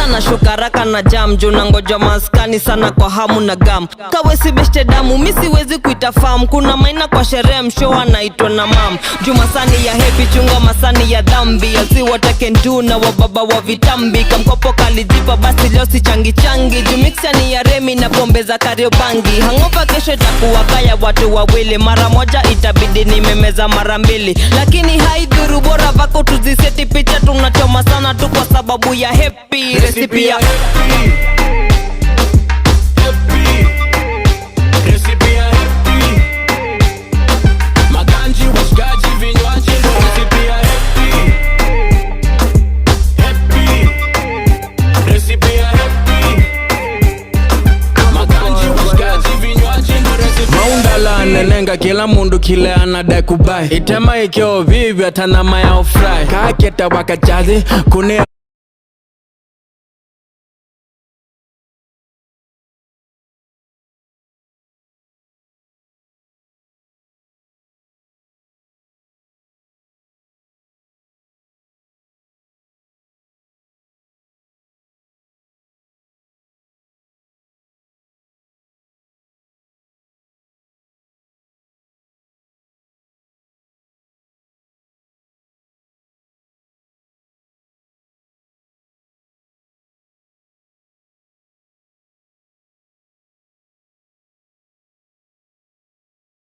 Kwanza na shukaraka na jam juu na ngoja maskani sana kwa hamu na gam. Kawe si beshte damu mi siwezi kuita fam. Kuna maina kwa sherehe mshoa naitwa na mam. Juma sani ya happy chunga masani ya dhambi. Asi what I can do na wababa wa vitambi. Kamkopo kalijipa basi leo si changi changi. Jumiksa ni ya remi na pombe za Kariobangi. Hangover kesho itakuwa kaya watu wawili. Mara moja itabidi nimemeza mara mbili. Lakini haidhuru bora vako tuziseti picha. Tunachoma sana tu kwa sababu ya happy. Recipe ya happy. Recipe ya happy. Maganji, washikaji, vinywaji. Recipe ya happy. Happy. Recipe ya happy. Maganji, washikaji, vinywaji. Maundala nenenga kila mundu kile anadai kubai. Itema ikyo vivi atanama ya ofrai. Kaketa wakachazi kune